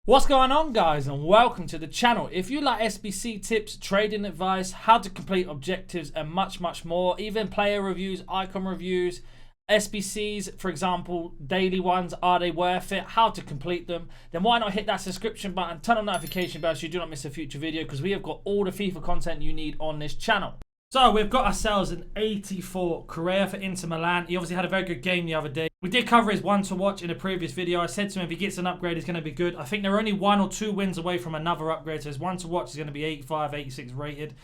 What's going on, guys, and welcome to the channel. If you like SBC tips, trading advice, how to complete objectives, and much more, even player reviews, icon reviews, SBCs, for example, daily ones, are they worth it, how to complete them, then why not hit that subscription button, turn on notification bell so you do not miss a future video, because we have got all the FIFA content you need on this channel. So we've got ourselves an 84 Correa for Inter Milan. He obviously had a very good game the other day. We did cover his one to watch in a previous video. I said to him if he gets an upgrade, he's going to be good. I think they're only 1 or 2 wins away from another upgrade. So his one to watch is going to be 85, 86 rated.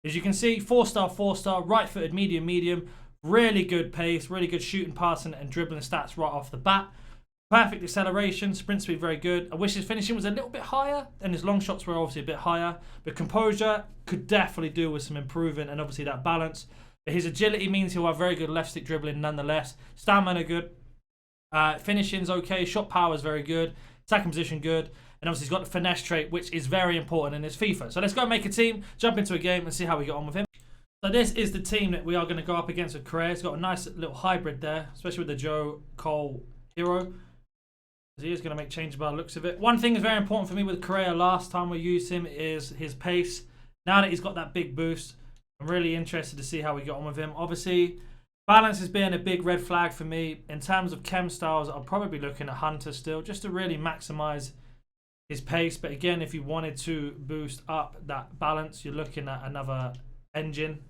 As you can see, 4-star, 4-star, right-footed, medium. Really good pace, really good shooting, passing, and dribbling stats right off the bat. Perfect acceleration, sprint speed very good. I wish his finishing was a little bit higher, and his long shots were obviously a bit higher. But composure could definitely do with some improving, and obviously that balance. But his agility means he'll have very good left stick dribbling nonetheless. Stamina good. Finishing's okay. Shot power is very good. Attacking position good. And obviously he's got the finesse trait, which is very important in this FIFA. So let's go and make a team, jump into a game, and see how we get on with him. So this is the team that we are going to go up against with Correa. He's got a nice little hybrid there, especially with the Joe Cole hero. He is going to make changes by the looks of it. One thing is very important for me with Correa last time we used him is his pace. Now that he's got that big boost, I'm really interested to see how we get on with him. Obviously, balance has been a big red flag for me. In terms of chem styles, I'll probably be looking at Hunter still, just to really maximize his pace. But again, if you wanted to boost up that balance, you're looking at another engine.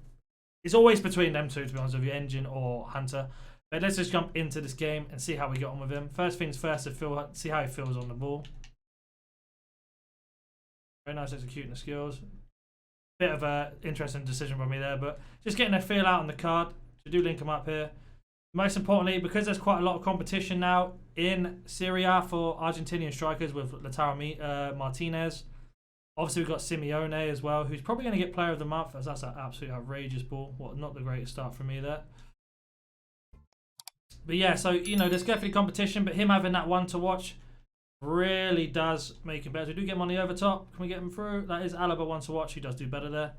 It's always between them two, to be honest with you, engine or Hunter. But let's just jump into this game and see how we get on with him. First things first, see how he feels on the ball. Very nice executing the skills. Bit of an interesting decision by me there, but just getting a feel out on the card. So do link him up here. Most importantly, because there's quite a lot of competition now in Serie A for Argentinian strikers with Lautaro Martinez. Obviously, we've got Simeone as well, who's probably going to get Player of the Month, as that's an absolutely outrageous ball. Not the greatest start from me there. But yeah, so, you know, there's definitely competition, but him having that one to watch really does make him better. We do get him on the overtop. Can we get him through? That is Alaba one to watch. He does do better there.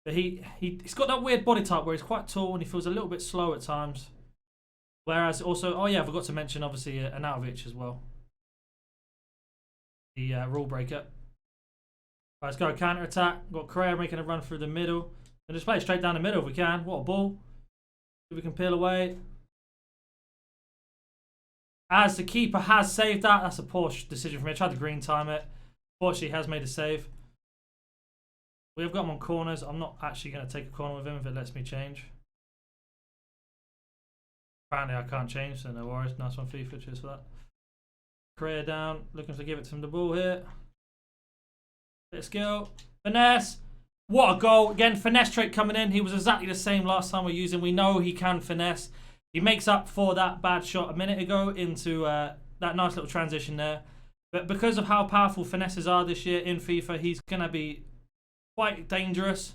But he's got that weird body type where he's quite tall and he feels a little bit slow at times. Whereas also, oh yeah, I forgot to mention, obviously, Anatovic as well. The rule breaker. Right, let's go counter-attack. Got Correa making a run through the middle. And just play it straight down the middle if we can. What a ball. If we can peel away. As the keeper has saved that, that's a poor decision for me. I tried to green time it. Fortunately, he has made a save. We have got him on corners. I'm not actually going to take a corner with him if it lets me change. Apparently, I can't change, so no worries. Nice one, FIFA. Cheers for that. Correa down. Looking to give it to him the ball here. Bit of skill. Finesse. What a goal. Again, finesse trait coming in. He was exactly the same last time we used him. We know he can finesse. He makes up for that bad shot a minute ago into that nice little transition there. But because of how powerful finesses are this year in FIFA, he's going to be quite dangerous.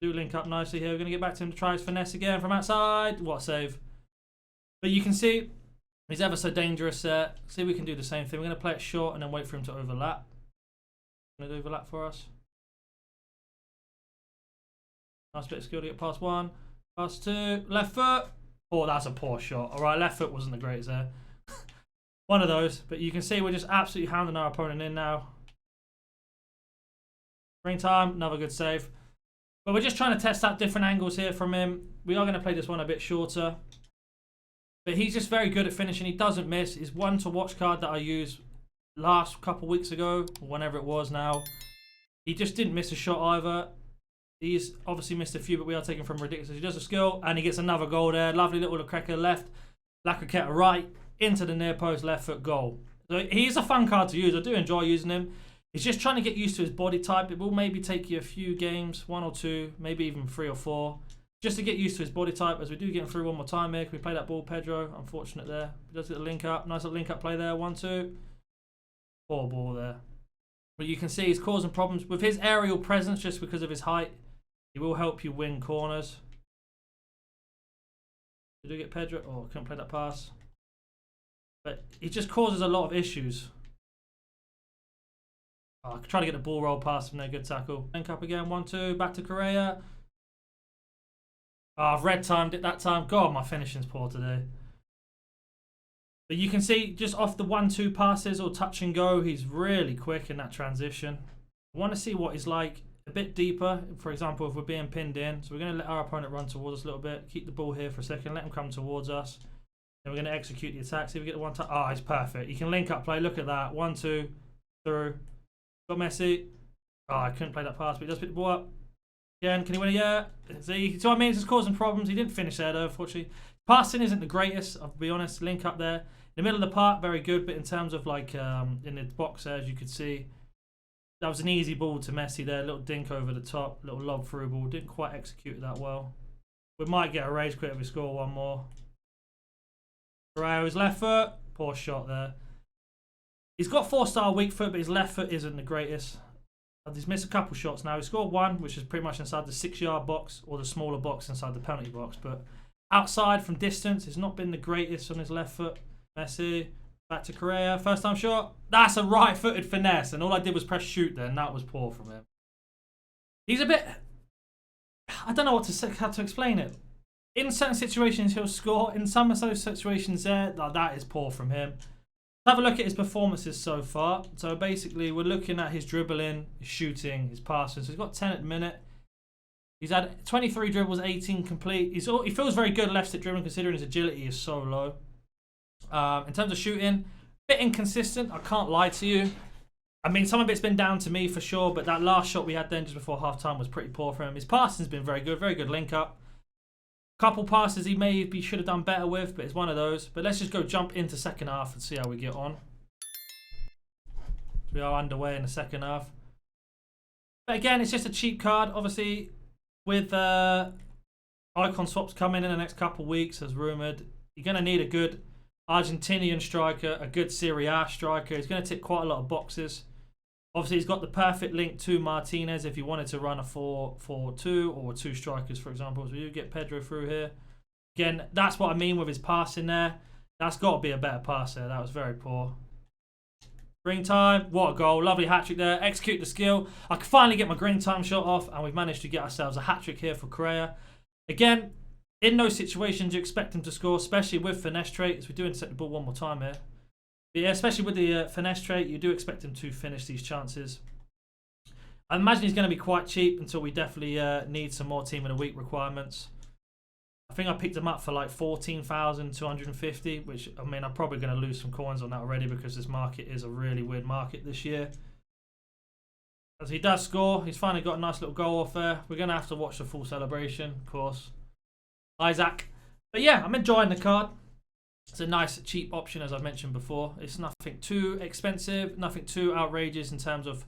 Do link up nicely here. We're going to get back to him to try his finesse again from outside. What a save. But you can see he's ever so dangerous there. See if we can do the same thing. We're going to play it short and then wait for him to overlap. Going to overlap for us. Nice bit of skill to get past one. Pass 2, left foot. Oh, that's a poor shot. All right, left foot wasn't the greatest there. One of those. But you can see we're just absolutely hounding our opponent in now. Green time, another good save. But we're just trying to test out different angles here from him. We are going to play this one a bit shorter. But he's just very good at finishing. He doesn't miss. His one to watch card that I used last couple weeks ago, or whenever it was now, he just didn't miss a shot either. He's obviously missed a few, but we are taking from ridiculous. He does a skill, and he gets another goal there. Lovely little Lukaku left, Lacroqueta right, into the near post, left foot goal. So he's a fun card to use. I do enjoy using him. He's just trying to get used to his body type. It will maybe take you a few games, 1 or 2, maybe even 3 or 4, just to get used to his body type. As we do get him through one more time here. Can we play that ball, Pedro? Unfortunate there. He does get the link up. Nice little link up play there. 1-2. Poor ball there. But you can see he's causing problems with his aerial presence just because of his height. He will help you win corners. Did we get Pedro? Oh, couldn't play that pass. But he just causes a lot of issues. Oh, I could try to get the ball roll past him there. Good tackle. Link up again. 1-2. Back to Correa. Oh, I've red timed it that time. God, my finishing's poor today. But you can see just off the 1-2 passes or touch and go, he's really quick in that transition. I want to see what he's like a bit deeper. For example, if we're being pinned in. So we're going to let our opponent run towards us a little bit. Keep the ball here for a second. Let him come towards us. Then we're going to execute the attack. See if we get the one touch. Oh, it's perfect. You can link up play. Look at that. 1-2. Through. Got Messi. Oh, I couldn't play that pass, but he does pick the ball up. Again, can he win it? Yeah. See what I mean? It's just causing problems. He didn't finish there, though, unfortunately. Passing isn't the greatest, I'll be honest. Link up there. In the middle of the park, very good. But in terms of, like, in the box there, as you could see, that was an easy ball to Messi there. Little dink over the top. Little lob through ball. Didn't quite execute it that well. We might get a rage quit if we score one more. Correa, his left foot. Poor shot there. He's got 4-star weak foot, but his left foot isn't the greatest. He's missed a couple shots now. He scored one, which is pretty much inside the 6-yard box or the smaller box inside the penalty box. But outside from distance, it's not been the greatest on his left foot. Messi, back to Correa. First time shot. That's a right-footed finesse. And all I did was press shoot then. That was poor from him. He's a bit... I don't know what to say, how to explain it. In certain situations, he'll score. In some of those situations there, that is poor from him. Have a look at his performances so far. So basically, we're looking at his dribbling, his shooting, his passing. So he's got 10 at the minute. He's had 23 dribbles, 18 complete. He feels very good left-stick dribbling considering his agility is so low. In terms of shooting, bit inconsistent. I can't lie to you. I mean, some of it's been down to me for sure, but that last shot we had then just before half-time was pretty poor for him. His passing's been very good link-up. Couple passes he maybe should have done better with, but it's one of those. But let's just go jump into second half and see how we get on. We are underway in the second half. But again, it's just a cheap card. Obviously, with icon swaps coming in the next couple of weeks, as rumoured, you're going to need a good Argentinian striker, a good Serie A striker. He's going to tick quite a lot of boxes. Obviously, he's got the perfect link to Martinez if you wanted to run a 4-4-2 or 2 strikers, for example. So you get Pedro through here. Again, that's what I mean with his passing there. That's got to be a better pass there. That was very poor. Green time. What a goal. Lovely hat-trick there. Execute the skill. I can finally get my green time shot off, and we've managed to get ourselves a hat-trick here for Correa. Again, in those situations, you expect him to score, especially with finesse traits. We do intercept the ball one more time here. But yeah, especially with the finesse trait, you do expect him to finish these chances. I imagine he's going to be quite cheap until we definitely need some more team of the week requirements. I think I picked him up for like 14,250, which, I mean, I'm probably going to lose some coins on that already because this market is a really weird market this year. As he does score, he's finally got a nice little goal off there. We're going to have to watch the full celebration, of course. Isaac. But yeah, I'm enjoying the card. It's a nice, cheap option, as I've mentioned before. It's nothing too expensive, nothing too outrageous in terms of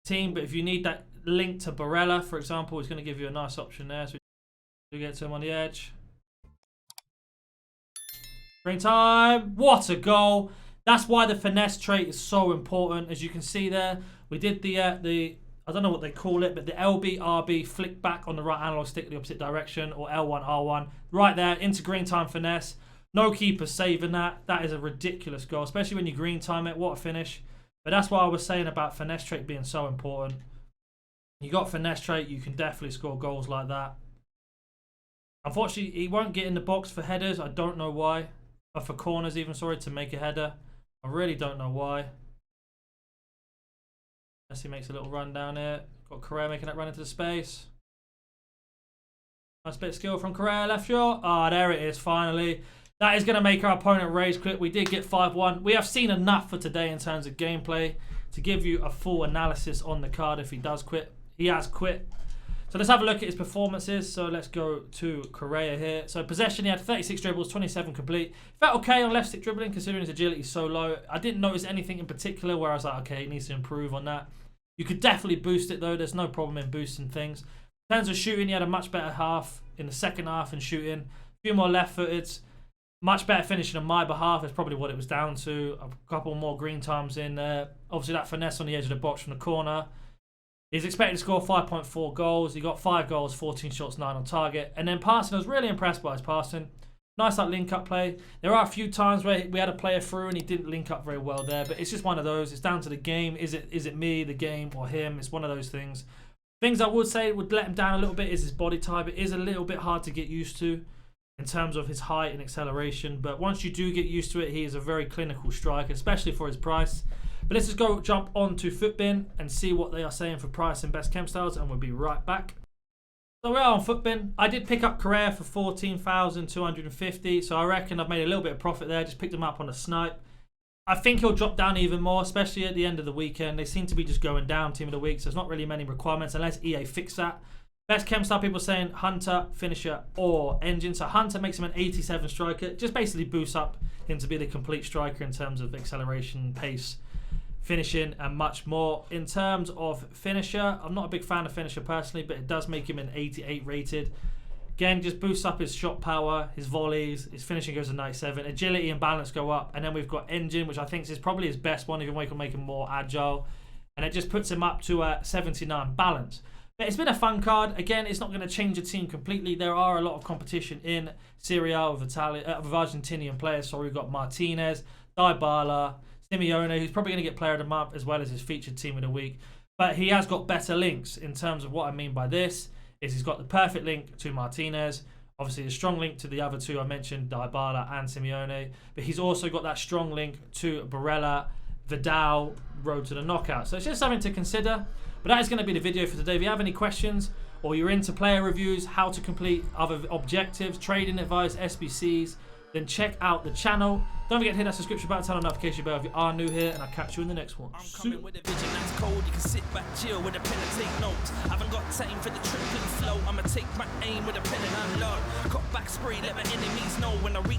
team. But if you need that link to Barella, for example, it's going to give you a nice option there. So we get to him on the edge. Green time. What a goal. That's why the finesse trait is so important. As you can see there, we did the I don't know what they call it, but the LB-RB flick back on the right analog stick the opposite direction, or L1-R1. Right there, into green time finesse. No keeper saving that. That is a ridiculous goal, especially when you green time it. What a finish. But that's what I was saying about finesse trait being so important. You got finesse trait, you can definitely score goals like that. Unfortunately, he won't get in the box for headers. I don't know why. Or for corners even, sorry, to make a header. I really don't know why. Messi makes a little run down here. Got Correa making that run into the space. Nice bit of skill from Correa, left shot. Ah, there it is, finally. That is going to make our opponent rage quit. We did get 5-1. We have seen enough for today in terms of gameplay to give you a full analysis on the card if he does quit. He has quit. So let's have a look at his performances. So let's go to Correa here. So possession, he had 36 dribbles, 27 complete. Felt okay on left stick dribbling considering his agility is so low. I didn't notice anything in particular where I was like, okay, he needs to improve on that. You could definitely boost it though. There's no problem in boosting things. In terms of shooting, he had a much better half in the second half in shooting. A few more left-footeds. Much better finishing on my behalf is probably what it was down to. A couple more green times in there. Obviously that finesse on the edge of the box from the corner. He's expected to score 5.4 goals. He got 5 goals, 14 shots, 9 on target. And then passing, I was really impressed by his passing. Nice like link-up play. There are a few times where we had a player through and he didn't link up very well there. But it's just one of those. It's down to the game. Is it me, the game, or him? It's one of those things. Things I would say would let him down a little bit is his body type. It is a little bit hard to get used to. in terms of his height and acceleration. But once you do get used to it, he is a very clinical striker, especially for his price. But let's just go jump on to Footbin and see what they are saying for price and best chem styles, and we'll be right back. So we are on Footbin. I did pick up Correa for 14,250, so I reckon I've made a little bit of profit there. Just picked him up on a snipe. I think he'll drop down even more, especially at the end of the weekend. They seem to be just going down team of the week, so there's not really many requirements unless EA fix that. Best chem style, people saying Hunter, Finisher, or Engine. So Hunter makes him an 87 striker. Just basically boosts up him to be the complete striker in terms of acceleration, pace, finishing, and much more. In terms of Finisher, I'm not a big fan of Finisher personally, but it does make him an 88 rated. Again, just boosts up his shot power, his volleys, his finishing goes to 97. Agility and balance go up. And then we've got Engine, which I think is probably his best one, even though we can make him more agile. And it just puts him up to 79 balance. But it's been a fun card. Again, it's not going to change the team completely. There are a lot of competition in Serie A with Argentinian players. So we've got Martinez, Dybala, Simeone, who's probably going to get player of the month as well as his featured team of the week. But he has got better links. In terms of what I mean by this is he's got the perfect link to Martinez, obviously a strong link to the other two I mentioned, Dybala and Simeone, but he's also got that strong link to Barella, Vidal, road to the knockout. So it's just something to consider. But that is going to be the video for today. If you have any questions or you're into player reviews, how to complete other objectives, trading advice, SBCs, then check out the channel. Don't forget to hit that subscription button, turn on notification bell if you are new here, and I'll catch you in the next one. I'm coming with a vision that's cold. You can sit back, chill with a pen and take notes. I haven't got time for the tripping flow. I'ma take my aim with a pen and unload. Cut back spray, let my enemies know when I reach.